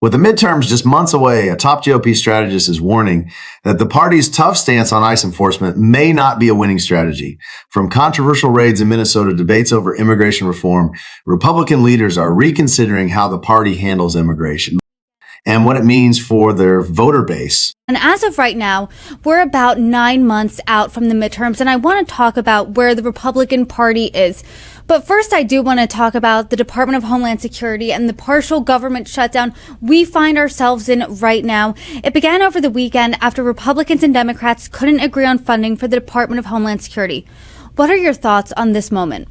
With the midterms just months away, a top GOP strategist is warning that the party's tough stance on ICE enforcement may not be a winning strategy. From controversial raids in Minnesota to debates over immigration reform, Republican leaders are reconsidering how the party handles immigration and what it means for their voter base. And as of right now, we're about 9 months out from the midterms, and I want to talk about where the Republican Party is. But first, I do want to talk about the Department of Homeland Security and the partial government shutdown we find ourselves in right now. It began over the weekend after Republicans and Democrats couldn't agree on funding for the Department of Homeland Security. What are your thoughts on this moment?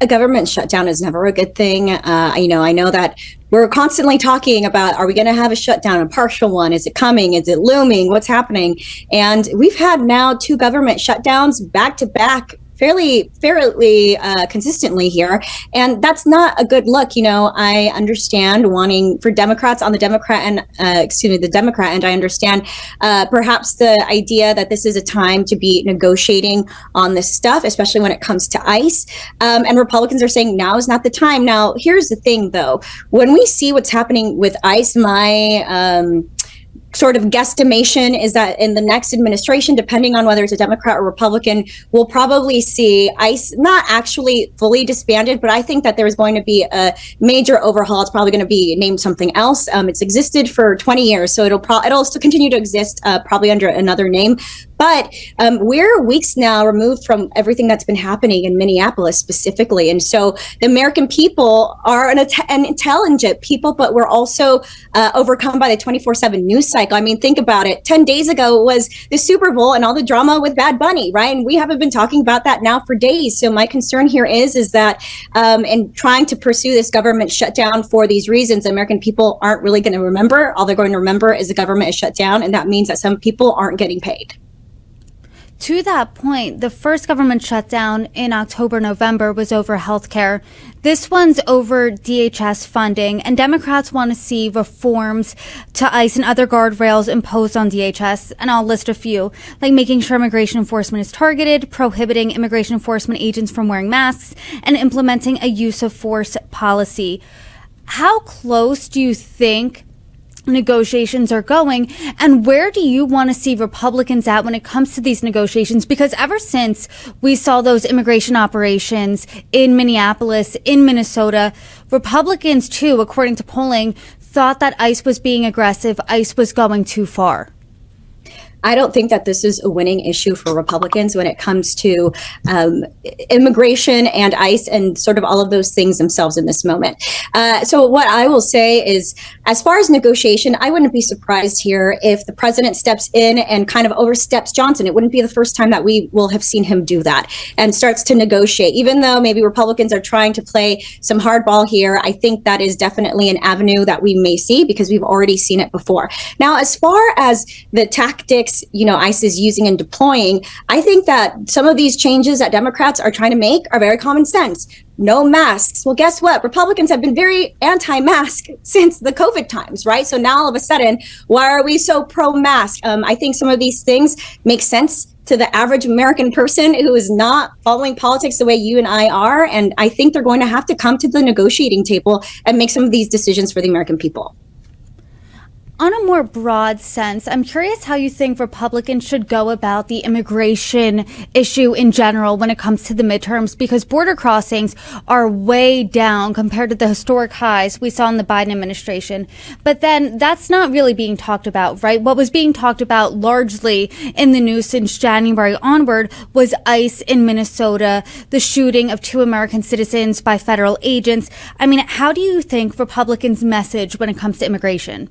A government shutdown is never a good thing. I know that we're constantly talking about, are we going to have a shutdown, a partial one? Is it coming? Is it looming? What's happening? And we've had now 2 government shutdowns back to back fairly consistently here. And that's not a good look. I understand wanting for Democrats on the Democrat end, I understand perhaps the idea that this is a time to be negotiating on this stuff, especially when it comes to ICE. And Republicans are saying now is not the time. Now, here's the thing, though. When we see what's happening with ICE, my sort of guesstimation is that in the next administration, depending on whether it's a Democrat or Republican, we'll probably see ICE not actually fully disbanded, but I think that there's going to be a major overhaul. It's probably going to be named something else. It's existed for 20 years, so it'll still continue to exist, probably under another name. But we're weeks now removed from everything that's been happening in Minneapolis specifically. And so the American people are an intelligent people, but we're also overcome by the 24/7 news cycle. I mean, think about it. 10 days ago was the Super Bowl and all the drama with Bad Bunny, right? And we haven't been talking about that now for days. So my concern here is that in trying to pursue this government shutdown for these reasons, the American people aren't really going to remember. All they're going to remember is the government is shut down. And that means that some people aren't getting paid. To that point, the first government shutdown in October, November was over healthcare. This one's over DHS funding, and Democrats want to see reforms to ICE and other guardrails imposed on DHS, and I'll list a few, like making sure immigration enforcement is targeted, prohibiting immigration enforcement agents from wearing masks, and implementing a use of force policy. How close do you think negotiations are going, and where do you want to see Republicans at when it comes to these negotiations? Because ever since we saw those immigration operations in Minneapolis, in Minnesota, Republicans too, according to polling, thought that ICE was being aggressive, ICE was going too far. I don't think that this is a winning issue for Republicans when it comes to immigration and ICE and sort of all of those things themselves in this moment. So what I will say is, as far as negotiation, I wouldn't be surprised here if the president steps in and kind of oversteps Johnson. It wouldn't be the first time that we will have seen him do that and starts to negotiate. Even though maybe Republicans are trying to play some hardball here, I think that is definitely an avenue that we may see because we've already seen it before. Now, as far as the tactics ICE is using and deploying, I think that some of these changes that Democrats are trying to make are very common sense. No masks. Well, guess what? Republicans have been very anti-mask since the COVID times, right? So now all of a sudden, why are we so pro-mask? I think some of these things make sense to the average American person who is not following politics the way you and I are. And I think they're going to have to come to the negotiating table and make some of these decisions for the American people. On a more broad sense, I'm curious how you think Republicans should go about the immigration issue in general when it comes to the midterms, because border crossings are way down compared to the historic highs we saw in the Biden administration. But then that's not really being talked about, right? What was being talked about largely in the news since January onward was ICE in Minnesota, the shooting of 2 American citizens by federal agents. I mean, how do you think Republicans message when it comes to immigration?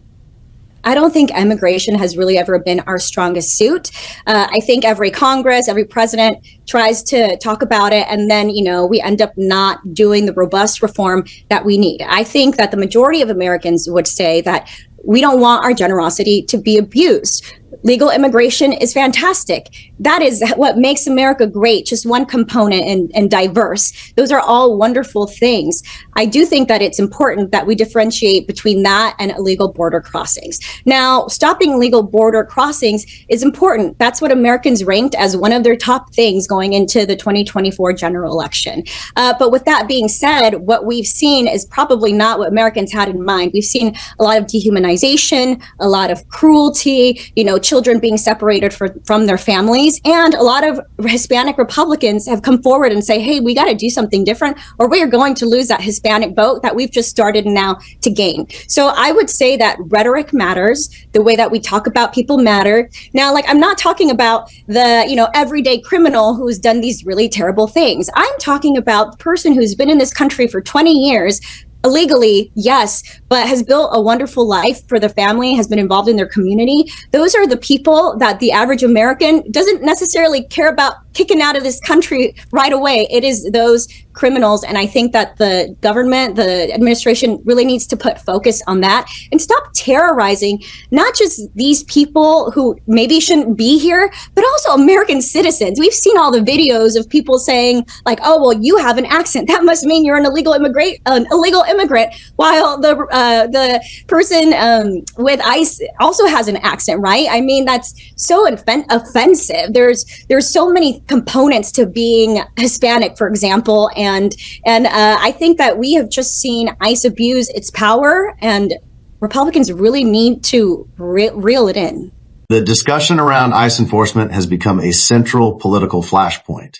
I don't think immigration has really ever been our strongest suit. I think every Congress, every president tries to talk about it, and then, we end up not doing the robust reform that we need. I think that the majority of Americans would say that we don't want our generosity to be abused. Legal immigration is fantastic. That is what makes America great, just one component and diverse. Those are all wonderful things. I do think that it's important that we differentiate between that and illegal border crossings. Now, stopping illegal border crossings is important. That's what Americans ranked as one of their top things going into the 2024 general election. But with that being said, what we've seen is probably not what Americans had in mind. We've seen a lot of dehumanization, a lot of cruelty, children being separated from their families. And a lot of Hispanic Republicans have come forward and say, hey, we got to do something different, or we are going to lose that Hispanic vote that we've just started now to gain. So I would say that rhetoric matters. The way that we talk about people matter. Now, I'm not talking about the, everyday criminal who's done these really terrible things. I'm talking about the person who's been in this country for 20 years, illegally, yes, but has built a wonderful life for the family, has been involved in their community. Those are the people that the average American doesn't necessarily care about kicking out of this country right away. It is those criminals. And I think that the government, the administration really needs to put focus on that and stop terrorizing not just these people who maybe shouldn't be here, but also American citizens. We've seen all the videos of people saying oh, well, you have an accent. That must mean you're an illegal immigrant, while the person with ICE also has an accent, right? I mean, that's so offensive. There's so many components to being Hispanic, for example, and I think that we have just seen ICE abuse its power, and Republicans really need to reel it in. The discussion around ICE enforcement has become a central political flashpoint.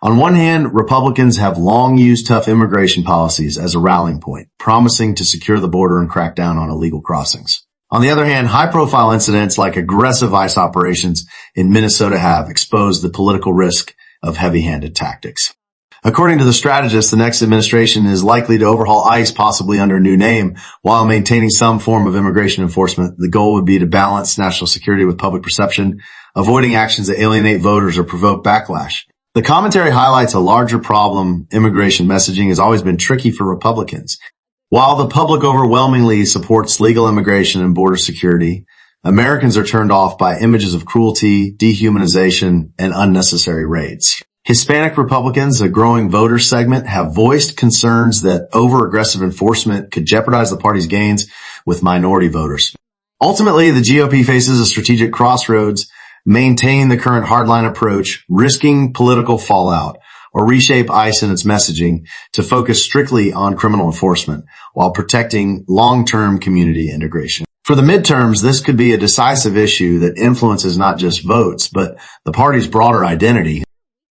On one hand, Republicans have long used tough immigration policies as a rallying point, promising to secure the border and crack down on illegal crossings. On the other hand, high-profile incidents like aggressive ICE operations in Minnesota have exposed the political risk of heavy-handed tactics. According to the strategists, the next administration is likely to overhaul ICE, possibly under a new name, while maintaining some form of immigration enforcement. The goal would be to balance national security with public perception, avoiding actions that alienate voters or provoke backlash. The commentary highlights a larger problem. Immigration messaging has always been tricky for Republicans. While the public overwhelmingly supports legal immigration and border security, Americans are turned off by images of cruelty, dehumanization, and unnecessary raids. Hispanic Republicans, a growing voter segment, have voiced concerns that over-aggressive enforcement could jeopardize the party's gains with minority voters. Ultimately, the GOP faces a strategic crossroads: maintain the current hardline approach, risking political fallout, or reshape ICE and its messaging to focus strictly on criminal enforcement while protecting long-term community integration. For the midterms, this could be a decisive issue that influences not just votes, but the party's broader identity.